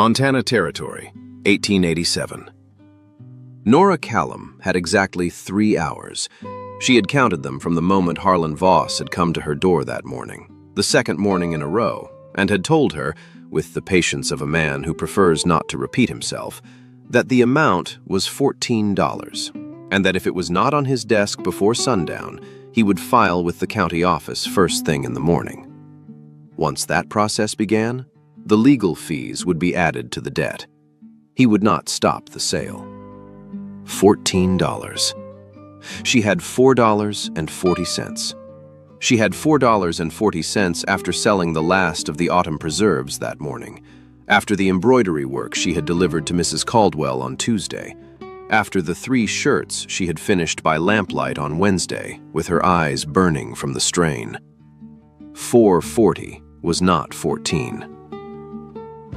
Montana Territory, 1887. Nora Callum had exactly 3 hours. She had counted them from the moment Harlan Voss had come to her door that morning, the second morning in a row, and had told her, with the patience of a man who prefers not to repeat himself, that the amount was $14, and that if it was not on his desk before sundown, he would file with the county office first thing in the morning. Once that process began, the legal fees would be added to the debt. He would not stop the sale. $14. She had $4.40. She had $4.40 after selling the last of the autumn preserves that morning, after the embroidery work she had delivered to Mrs. Caldwell on Tuesday, after the 3 shirts she had finished by lamplight on Wednesday, with her eyes burning from the strain. $4.40 was not 14.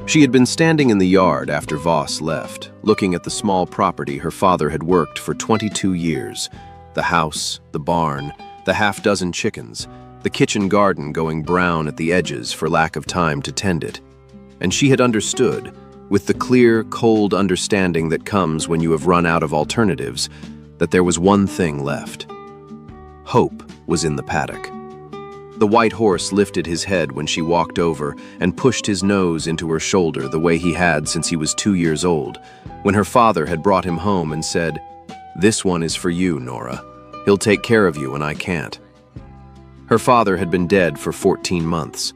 She had been standing in the yard after Voss left, looking at the small property her father had worked for 22 years, the house, the barn, the half-dozen chickens, the kitchen garden going brown at the edges for lack of time to tend it. And she had understood, with the clear, cold understanding that comes when you have run out of alternatives, that there was one thing left. Hope was in the paddock. The white horse lifted his head when she walked over and pushed his nose into her shoulder the way he had since he was 2 years old, when her father had brought him home and said, "This one is for you, Nora. He'll take care of you when I can't." Her father had been dead for 14 months.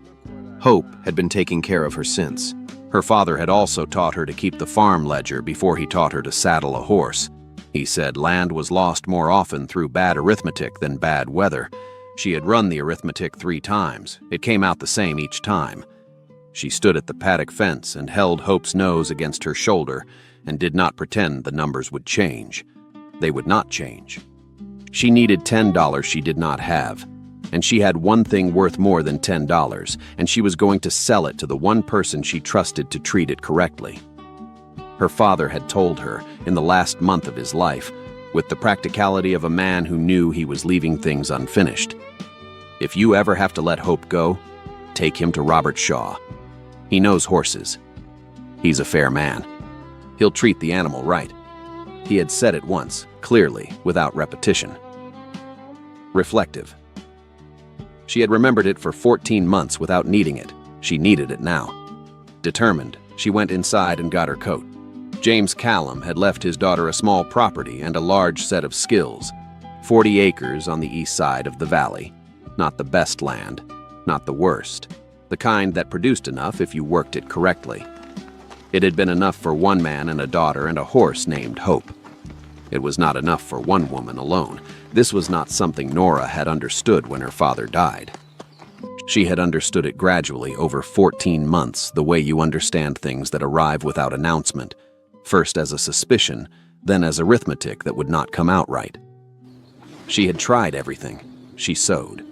Hope had been taking care of her since. Her father had also taught her to keep the farm ledger before he taught her to saddle a horse. He said land was lost more often through bad arithmetic than bad weather. She had run the arithmetic 3 times. It came out the same each time. She stood at the paddock fence and held Hope's nose against her shoulder and did not pretend the numbers would change. They would not change. She needed $10 she did not have, and she had one thing worth more than $10, and she was going to sell it to the one person she trusted to treat it correctly. Her father had told her, in the last month of his life, with the practicality of a man who knew he was leaving things unfinished, "If you ever have to let Hope go, take him to Robert Shaw. He knows horses. He's a fair man. He'll treat the animal right." He had said it once, clearly, without repetition. Reflective. She had remembered it for 14 months without needing it. She needed it now. Determined, she went inside and got her coat. James Callum had left his daughter a small property and a large set of skills. 40 acres on the east side of the valley. Not the best land, not the worst. The kind that produced enough if you worked it correctly. It had been enough for one man and a daughter and a horse named Hope. It was not enough for one woman alone. This was not something Nora had understood when her father died. She had understood it gradually over 14 months, the way you understand things that arrive without announcement, first as a suspicion, then as arithmetic that would not come out right. She had tried everything. She sewed.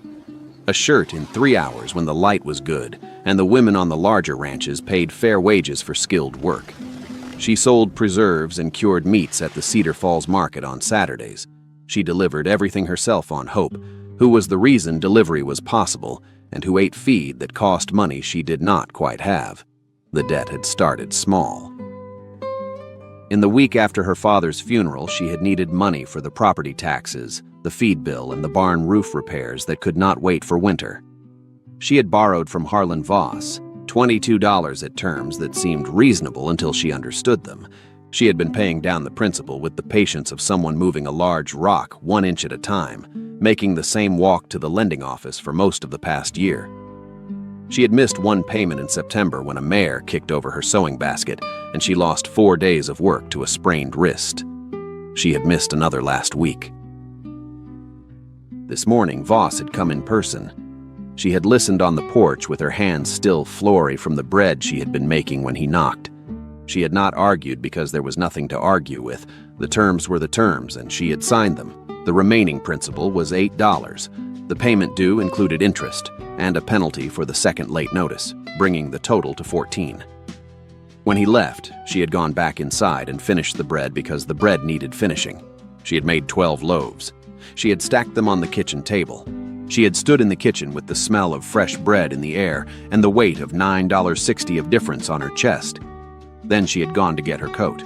A shirt in 3 hours when the light was good, and the women on the larger ranches paid fair wages for skilled work. She sold preserves and cured meats at the Cedar Falls market on Saturdays. She delivered everything herself on Hope, who was the reason delivery was possible, and who ate feed that cost money she did not quite have. The debt had started small. In the week after her father's funeral, she had needed money for the property taxes, the feed bill, and the barn roof repairs that could not wait for winter. She had borrowed from Harlan Voss, $22 at terms that seemed reasonable until she understood them. She had been paying down the principal with the patience of someone moving a large rock 1 inch at a time, making the same walk to the lending office for most of the past year. She had missed one payment in September when a mare kicked over her sewing basket, and she lost 4 days of work to a sprained wrist. She had missed another last week. This morning, Voss had come in person. She had listened on the porch with her hands still floury from the bread she had been making when he knocked. She had not argued because there was nothing to argue with. The terms were the terms, and she had signed them. The remaining principal was $8. The payment due included interest and a penalty for the second late notice, bringing the total to 14. When he left, she had gone back inside and finished the bread because the bread needed finishing. She had made 12 loaves. She had stacked them on the kitchen table. She had stood in the kitchen with the smell of fresh bread in the air and the weight of $9.60 of difference on her chest. Then she had gone to get her coat.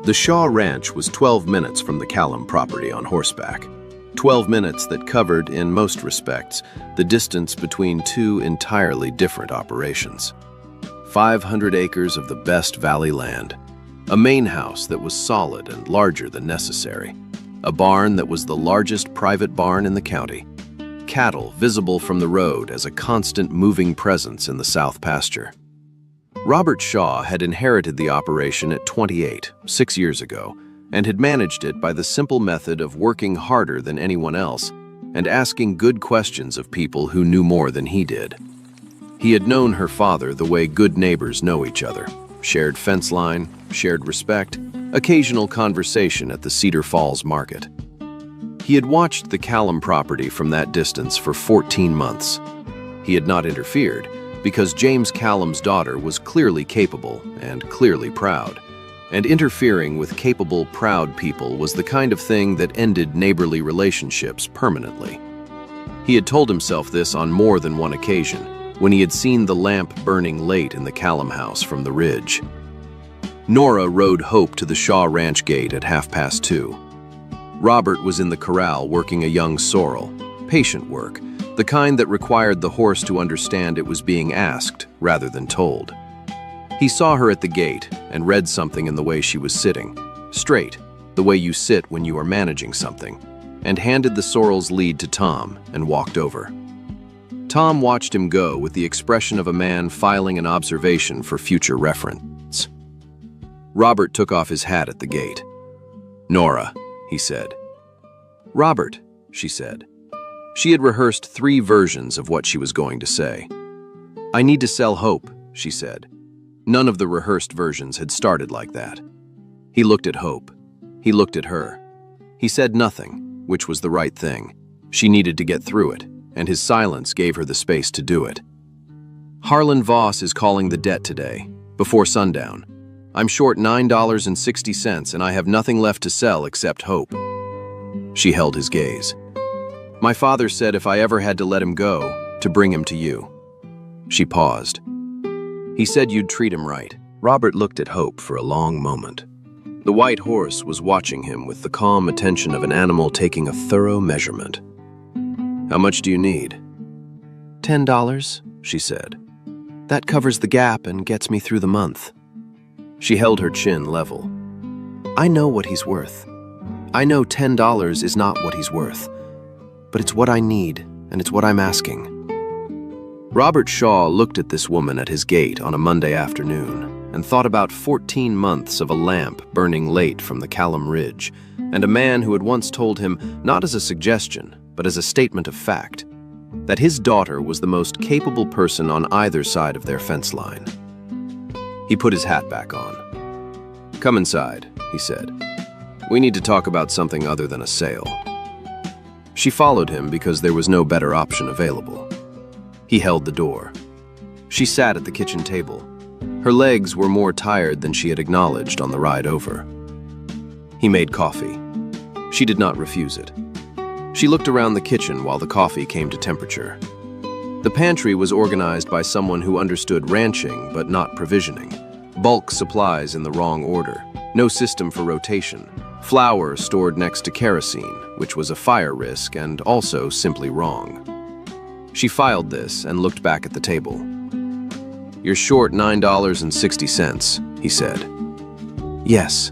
The Shaw Ranch was 12 minutes from the Callum property on horseback. 12 minutes that covered, in most respects, the distance between two entirely different operations. 500 acres of the best valley land. A main house that was solid and larger than necessary. A barn that was the largest private barn in the county. Cattle visible from the road as a constant moving presence in the south pasture. Robert Shaw had inherited the operation at 28, 6 years ago, and had managed it by the simple method of working harder than anyone else and asking good questions of people who knew more than he did. He had known her father the way good neighbors know each other. Shared fence line, shared respect, occasional conversation at the Cedar Falls market. He had watched the Callum property from that distance for 14 months. He had not interfered because James Callum's daughter was clearly capable and clearly proud, and interfering with capable, proud people was the kind of thing that ended neighborly relationships permanently. He had told himself this on more than one occasion, when he had seen the lamp burning late in the Callum house from the ridge. Nora rode Hope to the Shaw Ranch gate at 2:30. Robert was in the corral working a young sorrel, patient work, the kind that required the horse to understand it was being asked rather than told. He saw her at the gate and read something in the way she was sitting, straight, the way you sit when you are managing something, and handed the sorrel's lead to Tom and walked over. Tom watched him go with the expression of a man filing an observation for future reference. Robert took off his hat at the gate. "Nora," he said. "Robert," she said. She had rehearsed 3 versions of what she was going to say. "I need to sell Hope," she said. None of the rehearsed versions had started like that. He looked at Hope. He looked at her. He said nothing, which was the right thing. She needed to get through it, and his silence gave her the space to do it. "Harlan Voss is calling the debt today, before sundown. I'm short $9.60 and I have nothing left to sell except Hope." She held his gaze. "My father said if I ever had to let him go, to bring him to you." She paused. "He said you'd treat him right." Robert looked at Hope for a long moment. The white horse was watching him with the calm attention of an animal taking a thorough measurement. "How much do you need?" $10, she said. "That covers the gap and gets me through the month." She held her chin level. "I know what he's worth. I know $10 is not what he's worth. But it's what I need, and it's what I'm asking." Robert Shaw looked at this woman at his gate on a Monday afternoon and thought about 14 months of a lamp burning late from the Callum Ridge, and a man who had once told him, not as a suggestion, but as a statement of fact, that his daughter was the most capable person on either side of their fence line. He put his hat back on. "Come inside," he said. "We need to talk about something other than a sale." She followed him because there was no better option available. He held the door. She sat at the kitchen table. Her legs were more tired than she had acknowledged on the ride over. He made coffee. She did not refuse it. She looked around the kitchen while the coffee came to temperature. The pantry was organized by someone who understood ranching but not provisioning. Bulk supplies in the wrong order. No system for rotation. Flour stored next to kerosene, which was a fire risk and also simply wrong. She filed this and looked back at the table. "You're short $9.60, he said. "Yes."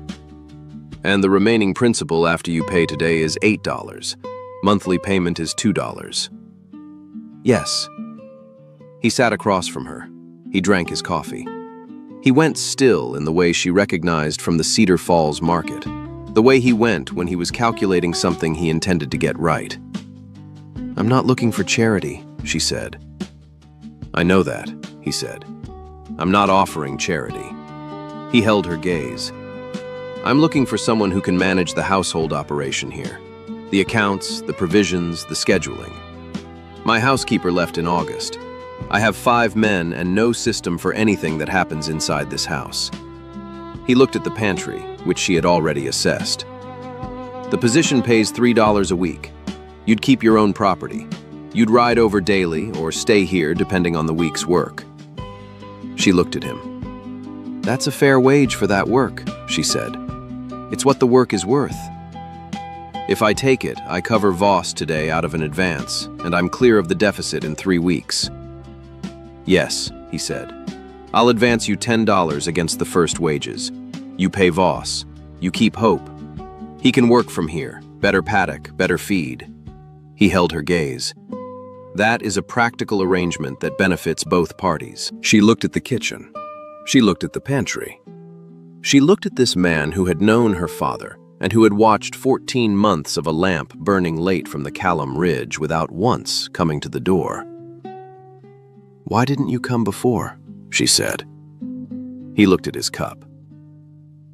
"And the remaining principal after you pay today is $8. Monthly payment is $2. "Yes." He sat across from her. He drank his coffee. He went still in the way she recognized from the Cedar Falls market, the way he went when he was calculating something he intended to get right. "I'm not looking for charity," she said. "I know that," he said. "I'm not offering charity." He held her gaze. "I'm looking for someone who can manage the household operation here. The accounts, the provisions, the scheduling. My housekeeper left in August. I have 5 men and no system for anything that happens inside this house." He looked at the pantry, which she had already assessed. "The position pays $3 a week. You'd keep your own property. You'd ride over daily or stay here depending on the week's work." She looked at him. "That's a fair wage for that work," she said. "It's what the work is worth. If I take it, I cover Voss today out of an advance, and I'm clear of the deficit in 3 weeks." "Yes," he said. "I'll advance you $10 against the first wages. You pay Voss. You keep Hope. He can work from here. Better paddock, better feed." He held her gaze. "That is a practical arrangement that benefits both parties." She looked at the kitchen. She looked at the pantry. She looked at this man who had known her father and who had watched 14 months of a lamp burning late from the Callum Ridge without once coming to the door. "Why didn't you come before?" she said. He looked at his cup.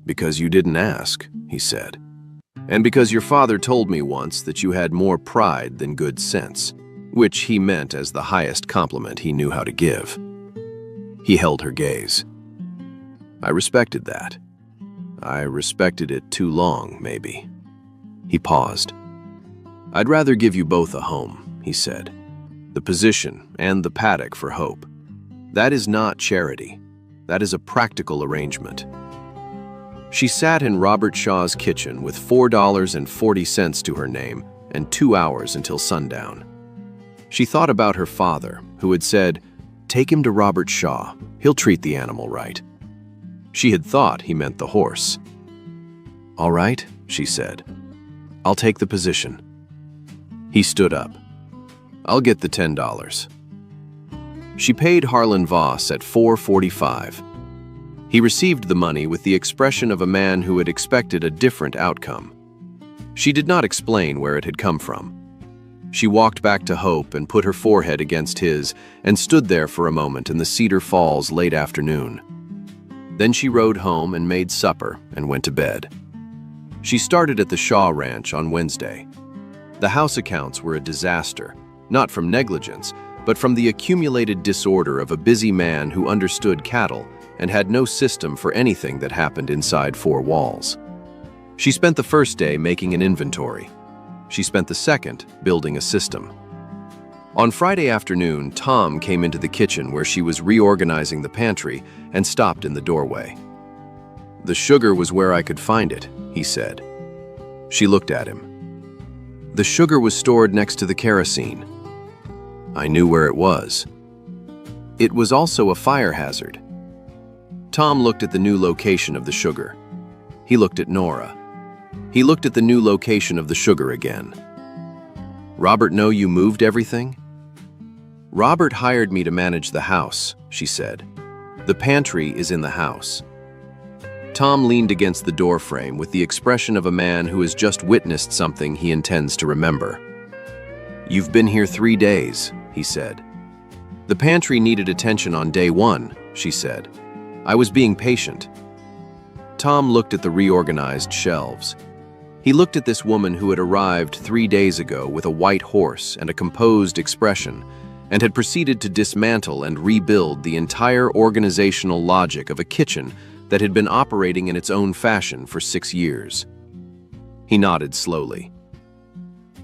"Because you didn't ask," he said. "And because your father told me once that you had more pride than good sense," which he meant as the highest compliment he knew how to give. He held her gaze. "I respected that. I respected it too long, maybe." He paused. "I'd rather give you both a home," he said. "The position and the paddock for Hope. That is not charity. That is a practical arrangement." She sat in Robert Shaw's kitchen with $4.40 to her name and 2 hours until sundown. She thought about her father, who had said, "Take him to Robert Shaw. He'll treat the animal right." She had thought he meant the horse. "All right," she said. "I'll take the position." He stood up. "I'll get the $10. She paid Harlan Voss at $4.45. He received the money with the expression of a man who had expected a different outcome. She did not explain where it had come from. She walked back to Hope and put her forehead against his and stood there for a moment in the Cedar Falls late afternoon. Then she rode home and made supper and went to bed. She started at the Shaw Ranch on Wednesday. The house accounts were a disaster, not from negligence, but from the accumulated disorder of a busy man who understood cattle and had no system for anything that happened inside 4 walls. She spent the first day making an inventory. She spent the second building a system. On Friday afternoon, Tom came into the kitchen where she was reorganizing the pantry and stopped in the doorway. "The sugar was where I could find it," he said. She looked at him. "The sugar was stored next to the kerosene." "I knew where it was." "It was also a fire hazard." Tom looked at the new location of the sugar. He looked at Nora. He looked at the new location of the sugar again. "Robert know you moved everything?" "Robert hired me to manage the house," she said. "The pantry is in the house." Tom leaned against the doorframe with the expression of a man who has just witnessed something he intends to remember. "You've been here 3 days," he said. "The pantry needed attention on day 1, she said. "I was being patient." Tom looked at the reorganized shelves. He looked at this woman who had arrived 3 days ago with a white horse and a composed expression, and had proceeded to dismantle and rebuild the entire organizational logic of a kitchen that had been operating in its own fashion for 6 years. He nodded slowly.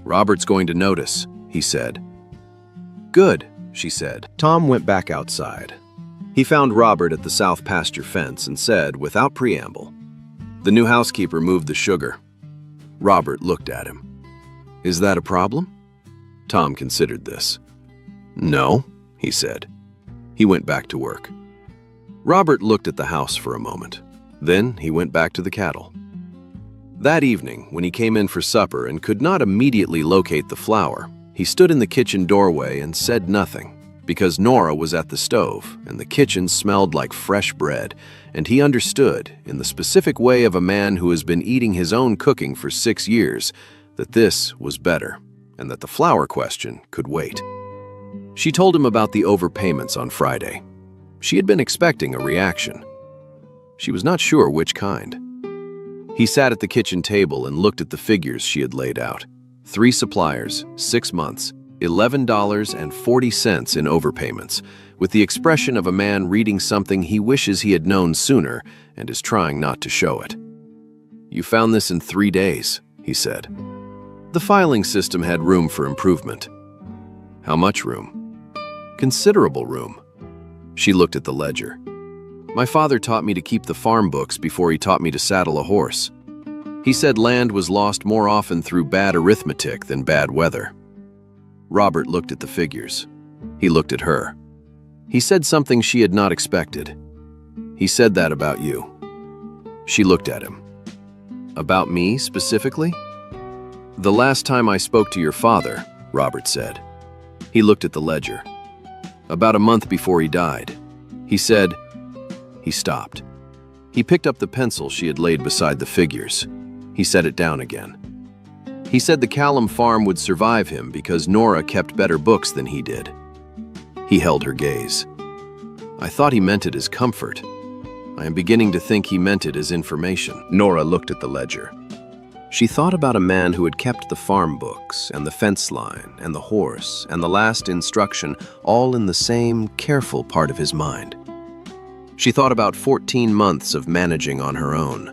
"Robert's going to notice," he said. "Good," she said. Tom went back outside. He found Robert at the south pasture fence and said, without preamble, "The new housekeeper moved the sugar." Robert looked at him. "Is that a problem?" Tom considered this. "No," he said. He went back to work. Robert looked at the house for a moment. Then he went back to the cattle. That evening, when he came in for supper and could not immediately locate the flour, he stood in the kitchen doorway and said nothing, because Nora was at the stove and the kitchen smelled like fresh bread, and he understood, in the specific way of a man who has been eating his own cooking for 6 years, that this was better and that the flour question could wait. She told him about the overpayments on Friday. She had been expecting a reaction. She was not sure which kind. He sat at the kitchen table and looked at the figures she had laid out. 3 suppliers, 6 months, $11.40 in overpayments, with the expression of a man reading something he wishes he had known sooner and is trying not to show it. "You found this in 3 days," he said. The filing system had room for improvement. "How much room?" "Considerable room." She looked at the ledger. My father taught me to keep the farm books before he taught me to saddle a horse. He said land was lost more often through bad arithmetic than bad weather. Robert looked at the figures. He looked at her. He said something she had not expected. He said that about you. She looked at him. About me, specifically? The last time I spoke to your father, Robert said. He looked at the ledger. About a month before he died. He said. He stopped. He picked up the pencil she had laid beside the figures. He set it down again. He said the Callum farm would survive him because Nora kept better books than he did. He held her gaze. I thought he meant it as comfort. I am beginning to think he meant it as information. Nora looked at the ledger. She thought about a man who had kept the farm books and the fence line and the horse and the last instruction all in the same careful part of his mind. She thought about 14 months of managing on her own.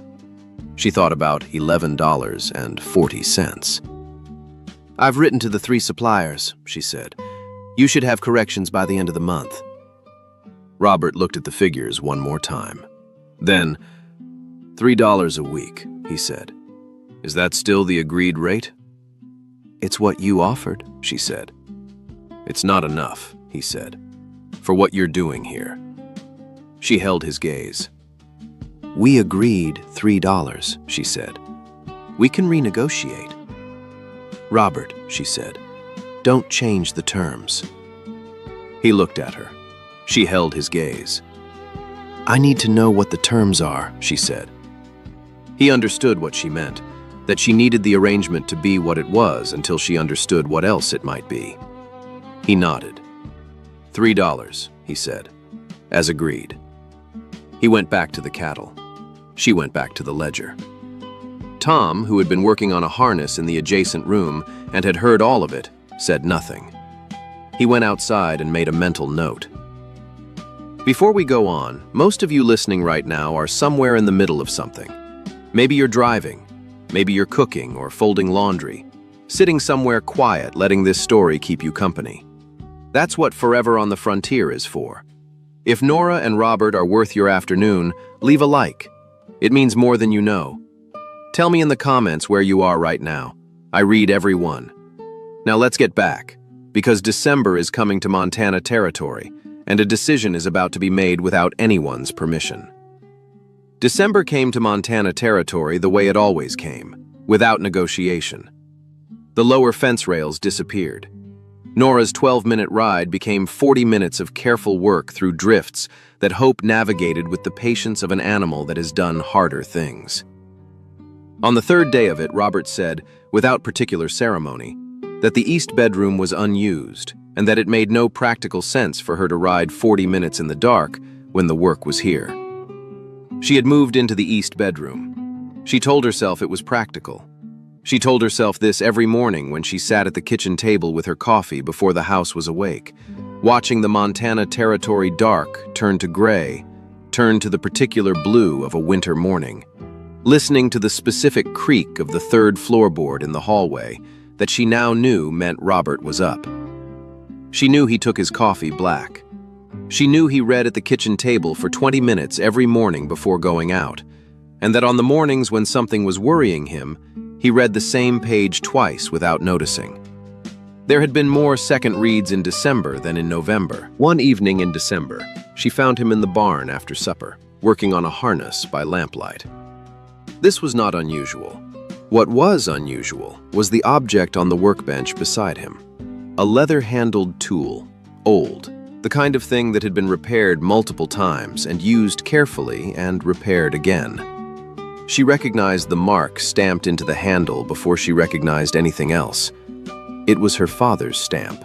She thought about $11.40. I've written to the 3 suppliers, she said. You should have corrections by the end of the month. Robert looked at the figures one more time. Then, $3 a week, he said. Is that still the agreed rate? It's what you offered, she said. It's not enough, he said, for what you're doing here. She held his gaze. We agreed $3, she said. We can renegotiate. Robert, she said, don't change the terms. He looked at her. She held his gaze. I need to know what the terms are, she said. He understood what she meant, that she needed the arrangement to be what it was until she understood what else it might be. He nodded. $3, he said, as agreed. He went back to the cattle. She went back to the ledger. Tom, who had been working on a harness in the adjacent room and had heard all of it, said nothing. He went outside and made a mental note. Before we go on, most of you listening right now are somewhere in the middle of something. Maybe you're driving, maybe you're cooking or folding laundry, sitting somewhere quiet, letting this story keep you company. That's what Forever on the Frontier is for. If Nora and Robert are worth your afternoon, leave a like. It means more than you know. Tell me in the comments where you are right now. I read every one. Now let's get back, because December is coming to Montana territory, and a decision is about to be made without anyone's permission. December came to Montana territory the way it always came, without negotiation. The lower fence rails disappeared. Nora's 12-minute ride became 40 minutes of careful work through drifts that Hope navigated with the patience of an animal that has done harder things. On the 3rd day of it, Robert said, without particular ceremony, that the east bedroom was unused and that it made no practical sense for her to ride 40 minutes in the dark when the work was here. She had moved into the east bedroom. She told herself it was practical. She told herself this every morning when she sat at the kitchen table with her coffee before the house was awake, watching the Montana territory dark turn to gray, turn to the particular blue of a winter morning, listening to the specific creak of the 3rd floorboard in the hallway that she now knew meant Robert was up. She knew he took his coffee black. She knew he read at the kitchen table for 20 minutes every morning before going out, and that on the mornings when something was worrying him, he read the same page twice without noticing. There had been more second reads in December than in November. One evening in December, she found him in the barn after supper, working on a harness by lamplight. This was not unusual. What was unusual was the object on the workbench beside him. A leather-handled tool, old, the kind of thing that had been repaired multiple times and used carefully and repaired again. She recognized the mark stamped into the handle before she recognized anything else. It was her father's stamp.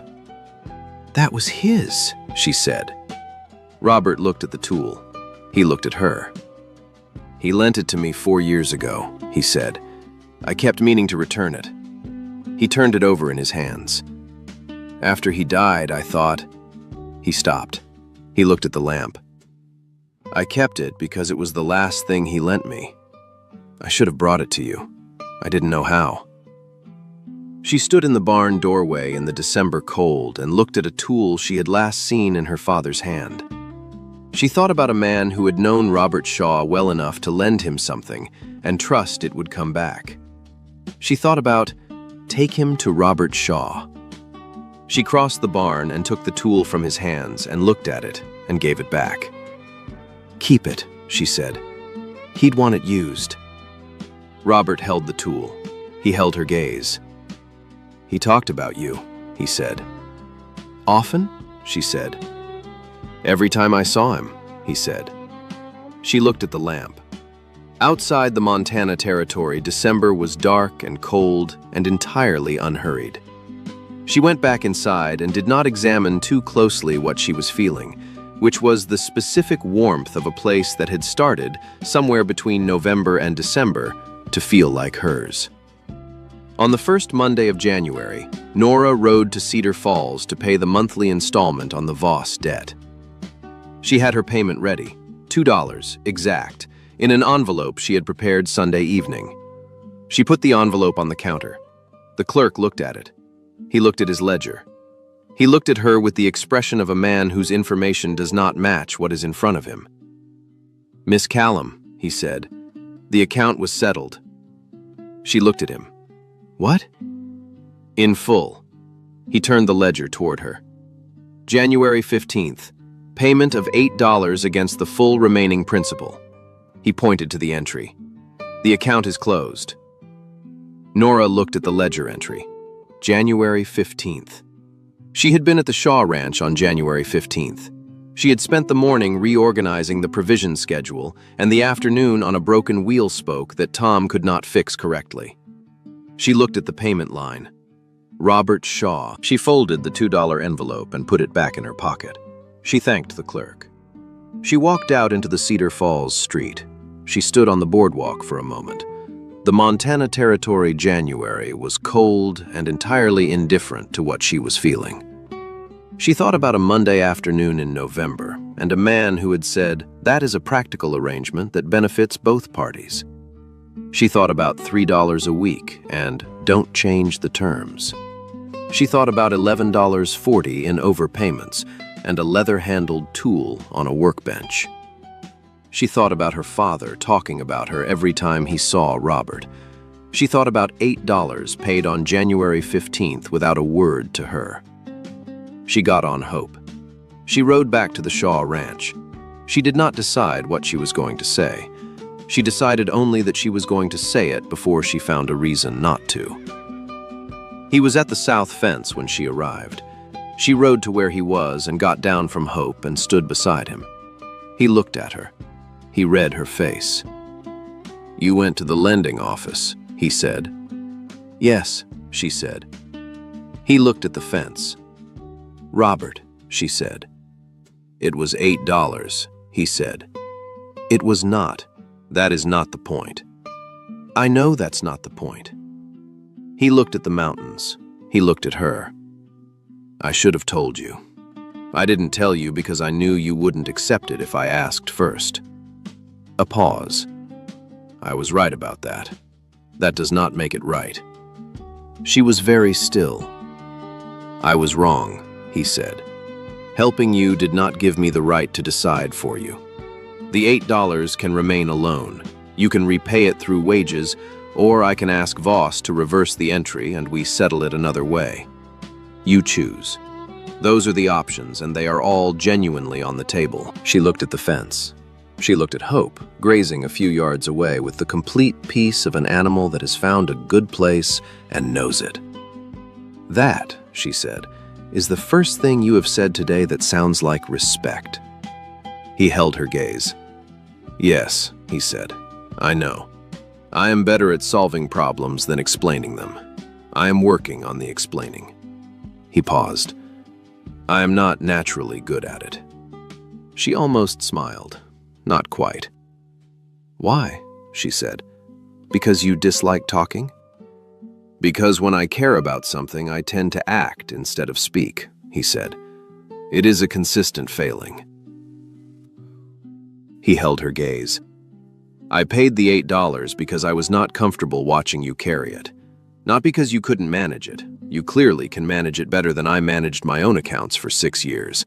That was his, she said. Robert looked at the tool. He looked at her. He lent it to me 4 years ago, he said. I kept meaning to return it. He turned it over in his hands. After he died, I thought... He stopped. He looked at the lamp. I kept it because it was the last thing he lent me. I should have brought it to you. I didn't know how. She stood in the barn doorway in the December cold and looked at a tool she had last seen in her father's hand. She thought about a man who had known Robert Shaw well enough to lend him something and trust it would come back. She thought about, take him to Robert Shaw. She crossed the barn and took the tool from his hands and looked at it and gave it back. "Keep it," she said. "He'd want it used." Robert held the tool. He held her gaze. "He talked about you," he said. "Often?" she said. "Every time I saw him," he said. She looked at the lamp. Outside the Montana Territory, December was dark and cold and entirely unhurried. She went back inside and did not examine too closely what she was feeling, which was the specific warmth of a place that had started somewhere between November and December to feel like hers. On the first Monday of January, Nora rode to Cedar Falls to pay the monthly installment on the Voss debt. She had her payment ready, $2 exact, in an envelope she had prepared Sunday evening. She put the envelope on the counter. The clerk looked at it. He looked at his ledger. He looked at her with the expression of a man whose information does not match what is in front of him. "Miss Callum," he said, "the account was settled." She looked at him. "What?" "In full." He turned the ledger toward her. "January 15th, payment of $8 against the full remaining principal." He pointed to the entry. "The account is closed." Nora looked at the ledger entry. January 15th. She had been at the Shaw Ranch on January 15th. She had spent the morning reorganizing the provision schedule and the afternoon on a broken wheel spoke that Tom could not fix correctly. She looked at the payment line. Robert Shaw. She folded the $2 envelope and put it back in her pocket. She thanked the clerk. She walked out into the Cedar Falls street. She stood on the boardwalk for a moment. The Montana Territory January was cold and entirely indifferent to what she was feeling. She thought about a Monday afternoon in November and a man who had said, "That is a practical arrangement that benefits both parties." She thought about $3 a week and "don't change the terms." She thought about $11.40 in overpayments and a leather-handled tool on a workbench. She thought about her father talking about her every time he saw Robert. She thought about $8 paid on January 15th without a word to her. She got on hope. She rode back to the Shaw Ranch. She did not decide what she was going to say. She decided only that she was going to say it before she found a reason not to. He was at the south fence when she arrived. She rode to where he was and got down from Hope and stood beside him. He looked at her. He read her face. "You went to the lending office," he said. "Yes," she said. He looked at the fence. "Robert," she said. "It was $8, he said. "It was not. That is not the point." "I know that's not the point." He looked at the mountains. He looked at her. "I should have told you. I didn't tell you because I knew you wouldn't accept it if I asked first." A pause. "I was right about that. That does not make it right." She was very still. "I was wrong," he said. "Helping you did not give me the right to decide for you. The $8 can remain alone. You can repay it through wages, or I can ask Voss to reverse the entry and we settle it another way. You choose. Those are the options, and they are all genuinely on the table." She looked at the fence. She looked at Hope, grazing a few yards away with the complete peace of an animal that has found a good place and knows it. "That," she said, "is the first thing you have said today that sounds like respect." He held her gaze. "Yes," he said, "I know. I am better at solving problems than explaining them. I am working on the explaining." He paused. "I am not naturally good at it." She almost smiled. Not quite. "Why?" she said. "Because you dislike talking?" "Because when I care about something, I tend to act instead of speak," he said. "It is a consistent failing." He held her gaze. "I paid the $8 because I was not comfortable watching you carry it. Not because you couldn't manage it. You clearly can manage it better than I managed my own accounts for 6 years.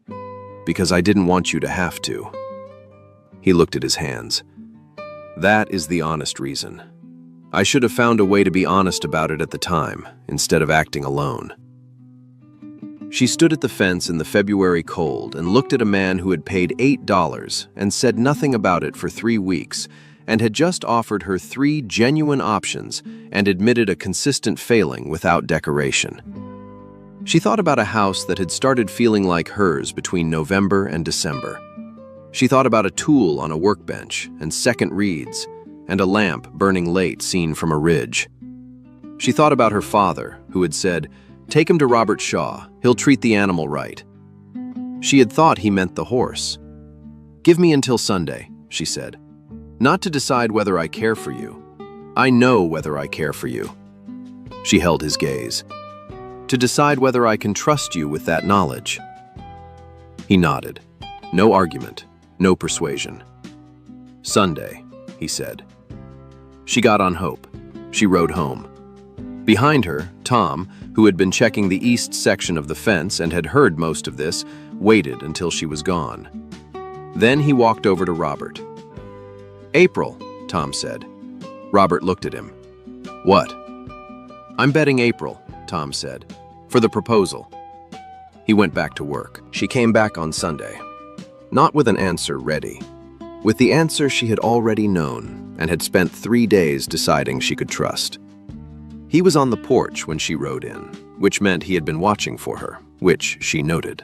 Because I didn't want you to have to. He looked at his hands. That is the honest reason. I should have found a way to be honest about it at the time, instead of acting alone. She stood at the fence in the February cold and looked at a man who had paid $8 and said nothing about it for 3 weeks, and had just offered her 3 genuine options and admitted a consistent failing without decoration. She thought about a house that had started feeling like hers between November and December. She thought about a tool on a workbench and second reeds, and a lamp burning late seen from a ridge. She thought about her father, who had said, "Take him to Robert Shaw, he'll treat the animal right." She had thought he meant the horse. "Give me until Sunday," she said. "Not to decide whether I care for you. I know whether I care for you." She held his gaze. "To decide whether I can trust you with that knowledge." He nodded. No argument, no persuasion. "Sunday," he said. She got on Hope. She rode home. Behind her, Tom, who had been checking the east section of the fence and had heard most of this, waited until she was gone. Then he walked over to Robert. "April," Tom said. Robert looked at him. "What?" "I'm betting April," Tom said, "for the proposal." He went back to work. She came back on Sunday. Not with an answer ready. With the answer she had already known and had spent 3 days deciding she could trust. He was on the porch when she rode in, which meant he had been watching for her, which she noted.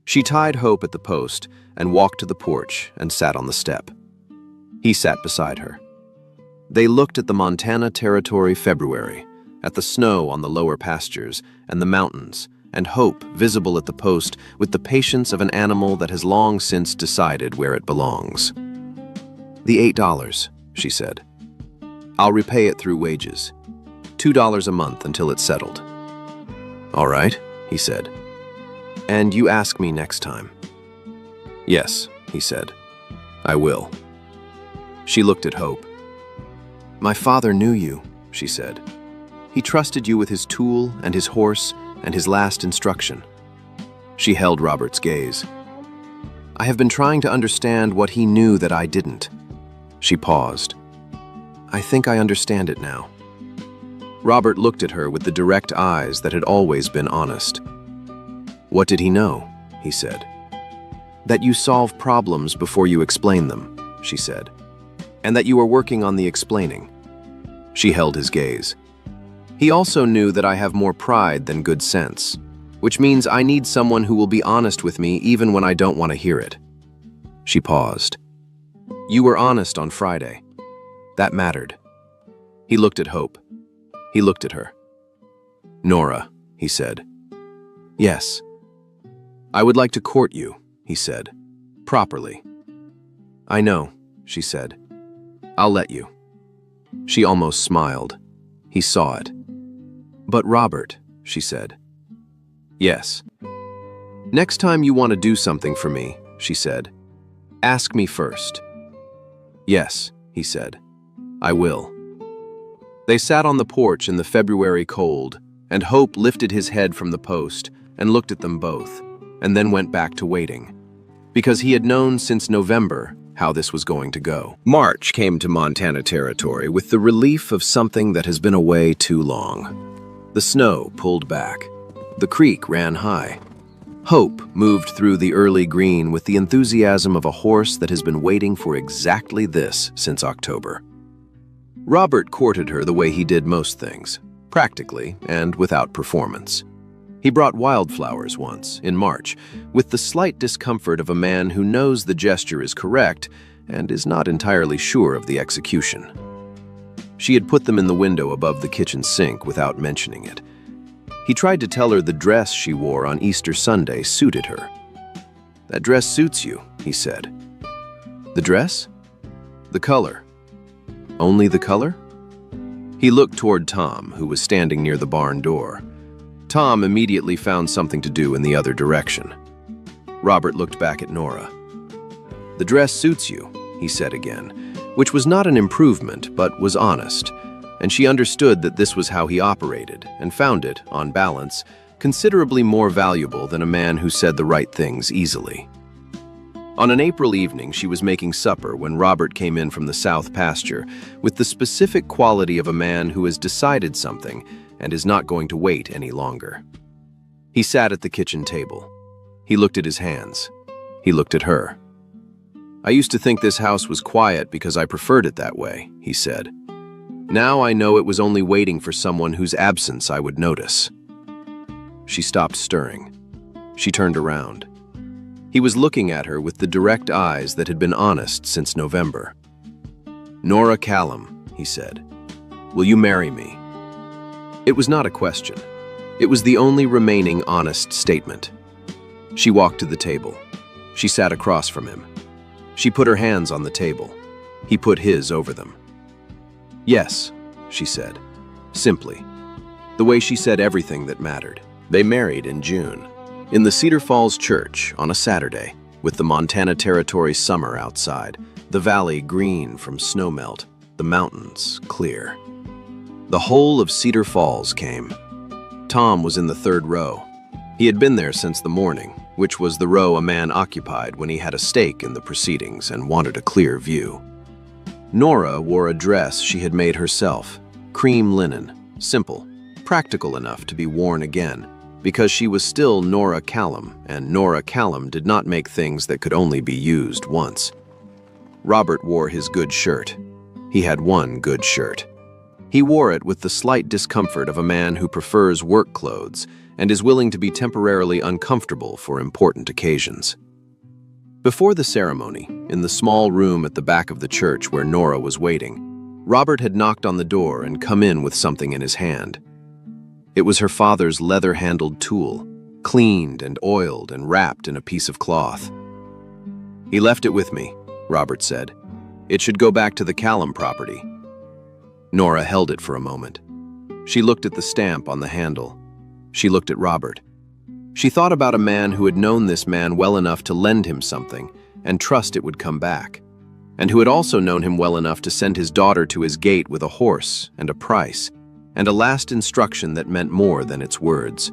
She tied Hope at the post and walked to the porch and sat on the step. He sat beside her. They looked at the Montana Territory February, at the snow on the lower pastures and the mountains, and Hope visible at the post with the patience of an animal that has long since decided where it belongs. "The $8, she said. "I'll repay it through wages. $2 a month until it's settled." "All right," he said. "And you ask me next time." "Yes," he said. "I will." She looked at Hope. "My father knew you," she said. "He trusted you with his tool and his horse and his last instruction." She held Robert's gaze. "I have been trying to understand what he knew that I didn't." She paused. "I think I understand it now." Robert looked at her with the direct eyes that had always been honest. "What did he know?" he said. "That you solve problems before you explain them," she said. "And that you are working on the explaining." She held his gaze. "He also knew that I have more pride than good sense, which means I need someone who will be honest with me even when I don't want to hear it." She paused. "You were honest on Friday. That mattered." He looked at Hope. He looked at her. "Nora," he said. "Yes." "I would like to court you," he said. "Properly." "I know," she said. "I'll let you." She almost smiled. He saw it. "But Robert," she said. "Yes." "Next time you want to do something for me," she said, "ask me first." "Yes," he said. "I will." They sat on the porch in the February cold, and Hope lifted his head from the post and looked at them both, and then went back to waiting, because he had known since November how this was going to go. March came to Montana Territory with the relief of something that has been away too long. The snow pulled back. The creek ran high. Hope moved through the early green with the enthusiasm of a horse that has been waiting for exactly this since October. Robert courted her the way he did most things, practically and without performance. He brought wildflowers once, in March, with the slight discomfort of a man who knows the gesture is correct and is not entirely sure of the execution. She had put them in the window above the kitchen sink without mentioning it. He tried to tell her the dress she wore on Easter Sunday suited her. "That dress suits you," he said. "The dress? The color. Only the color?" He looked toward Tom, who was standing near the barn door. Tom immediately found something to do in the other direction. Robert looked back at Nora. "The dress suits you," he said again, which was not an improvement but was honest, and she understood that this was how he operated and found it, on balance, considerably more valuable than a man who said the right things easily. On an April evening, she was making supper when Robert came in from the south pasture with the specific quality of a man who has decided something and is not going to wait any longer. He sat at the kitchen table. He looked at his hands. He looked at her. "I used to think this house was quiet because I preferred it that way," he said. "Now I know it was only waiting for someone whose absence I would notice." She stopped stirring. She turned around. He was looking at her with the direct eyes that had been honest since November. "Nora Callum," he said, "will you marry me?" It was not a question. It was the only remaining honest statement. She walked to the table. She sat across from him. She put her hands on the table. He put his over them. "Yes," she said, simply, the way she said everything that mattered. They married in June, in the Cedar Falls Church on a Saturday, with the Montana Territory summer outside, the valley green from snowmelt, the mountains clear. The whole of Cedar Falls came. Tom was in the third row. He had been there since the morning, which was the row a man occupied when he had a stake in the proceedings and wanted a clear view. Nora wore a dress she had made herself, cream linen, simple, practical enough to be worn again, because she was still Nora Callum, and Nora Callum did not make things that could only be used once. Robert wore his good shirt. He had one good shirt. He wore it with the slight discomfort of a man who prefers work clothes and is willing to be temporarily uncomfortable for important occasions. Before the ceremony, in the small room at the back of the church where Nora was waiting, Robert had knocked on the door and come in with something in his hand. It was her father's leather-handled tool, cleaned and oiled and wrapped in a piece of cloth. "He left it with me," Robert said. "It should go back to the Callum property." Nora held it for a moment. She looked at the stamp on the handle. She looked at Robert. She thought about a man who had known this man well enough to lend him something and trust it would come back, and who had also known him well enough to send his daughter to his gate with a horse and a price, and a last instruction that meant more than its words.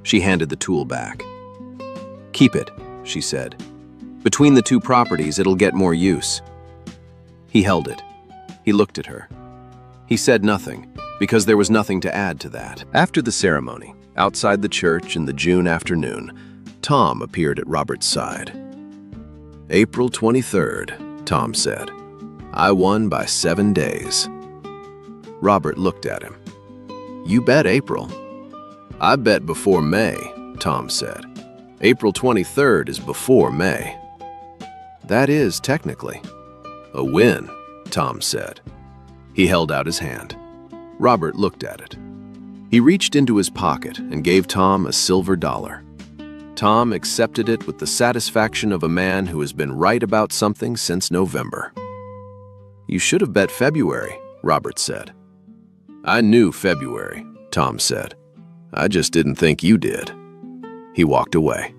She handed the tool back. "Keep it," she said. "Between the two properties, it'll get more use." He held it. He looked at her. He said nothing, because there was nothing to add to that. After the ceremony, outside the church in the June afternoon, Tom appeared at Robert's side. "April 23rd, Tom said. "I won by 7 days. Robert looked at him. "You bet April." "I bet before May," Tom said. "April 23rd is before May." "That is, technically." "A win," Tom said. He held out his hand. Robert looked at it. He reached into his pocket and gave Tom a silver dollar. Tom accepted it with the satisfaction of a man who has been right about something since November. "You should have bet February," Robert said. "I knew February," Tom said. "I just didn't think you did." He walked away.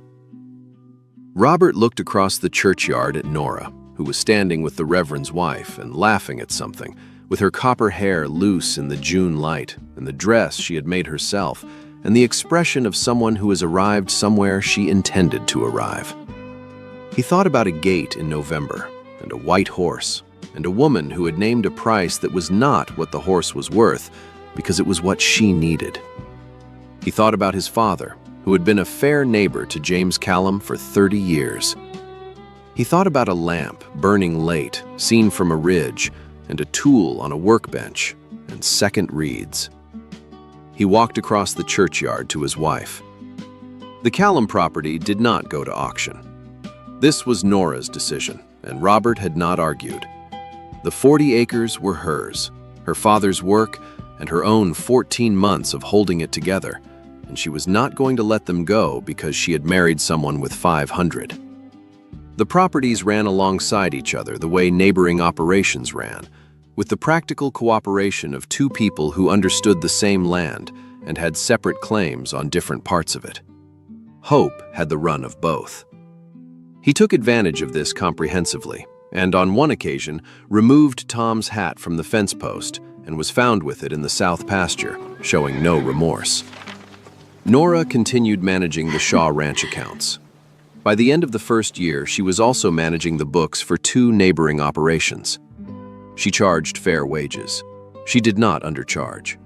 Robert looked across the churchyard at Nora, who was standing with the Reverend's wife and laughing at something, with her copper hair loose in the June light, and the dress she had made herself, and the expression of someone who has arrived somewhere she intended to arrive. He thought about a gate in November, and a white horse, and a woman who had named a price that was not what the horse was worth, because it was what she needed. He thought about his father, who had been a fair neighbor to James Callum for 30 years. He thought about a lamp burning late, seen from a ridge, and a tool on a workbench, and second reeds. He walked across the churchyard to his wife. The Callum property did not go to auction. This was Nora's decision, and Robert had not argued. The 40 acres were hers, her father's work, and her own 14 months of holding it together, and she was not going to let them go because she had married someone with 500. The properties ran alongside each other the way neighboring operations ran, with the practical cooperation of two people who understood the same land and had separate claims on different parts of it. Hope had the run of both. He took advantage of this comprehensively, and on one occasion removed Tom's hat from the fence post and was found with it in the south pasture, showing no remorse. Nora continued managing the Shaw Ranch accounts. By the end of the first year, she was also managing the books for 2 neighboring operations. She charged fair wages. She did not undercharge.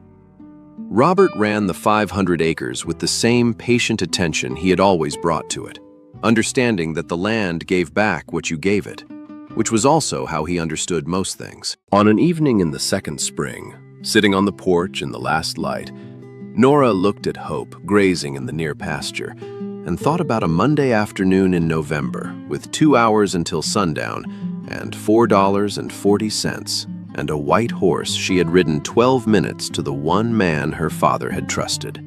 Robert ran the 500 acres with the same patient attention he had always brought to it, understanding that the land gave back what you gave it, which was also how he understood most things. On an evening in the second spring, sitting on the porch in the last light, Nora looked at Hope grazing in the near pasture and thought about a Monday afternoon in November with 2 hours until sundown and $4.40 and a white horse she had ridden 12 minutes to the one man her father had trusted.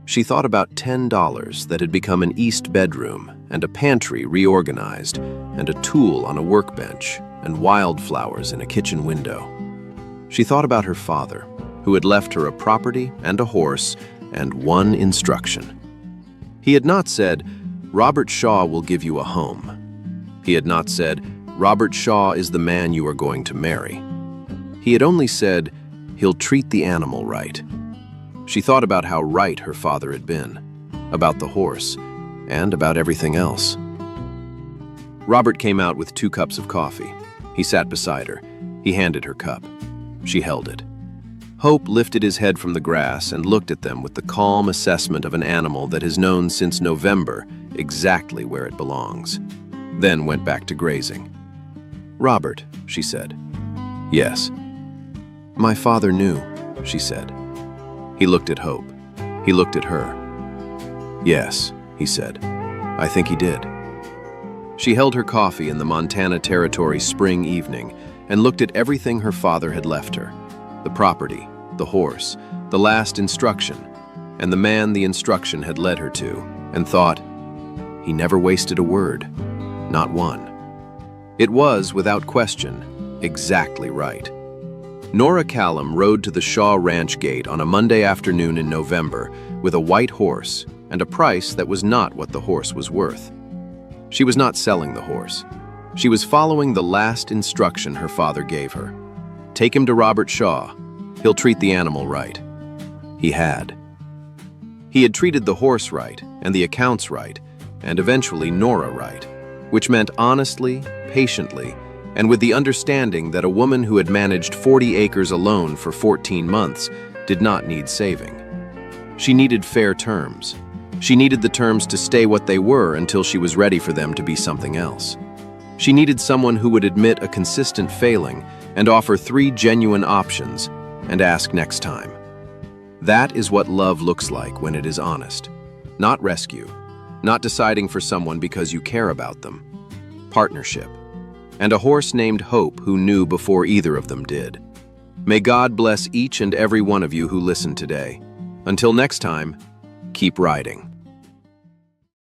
She thought about $10 that had become an east bedroom and a pantry reorganized and a tool on a workbench and wildflowers in a kitchen window. She thought about her father, who had left her a property and a horse and one instruction. He had not said, "Robert Shaw will give you a home." He had not said, "Robert Shaw is the man you are going to marry." He had only said, "He'll treat the animal right." She thought about how right her father had been, about the horse, and about everything else. Robert came out with 2 cups of coffee. He sat beside her. He handed her cup. She held it. Hope lifted his head from the grass and looked at them with the calm assessment of an animal that has known since November exactly where it belongs, then went back to grazing. "Robert," she said. "Yes." "My father knew," she said. He looked at Hope. He looked at her. "Yes," he said. "I think he did." She held her coffee in the Montana Territory spring evening and looked at everything her father had left her: the property, the horse, the last instruction, and the man the instruction had led her to, and thought, he never wasted a word, not one. It was, without question, exactly right. Nora Callum rode to the Shaw Ranch gate on a Monday afternoon in November with a white horse and a price that was not what the horse was worth. She was not selling the horse. She was following the last instruction her father gave her. Take him to Robert Shaw. He'll treat the animal right. He had. He had treated the horse right, and the accounts right, and eventually Nora right, which meant honestly, patiently, and with the understanding that a woman who had managed 40 acres alone for 14 months did not need saving. She needed fair terms. She needed the terms to stay what they were until she was ready for them to be something else. She needed someone who would admit a consistent failing and offer 3 genuine options and ask next time. That is what love looks like when it is honest. Not rescue, not deciding for someone because you care about them. Partnership. And a horse named Hope who knew before either of them did. May God bless each and every one of you who listened today. Until next time, keep riding.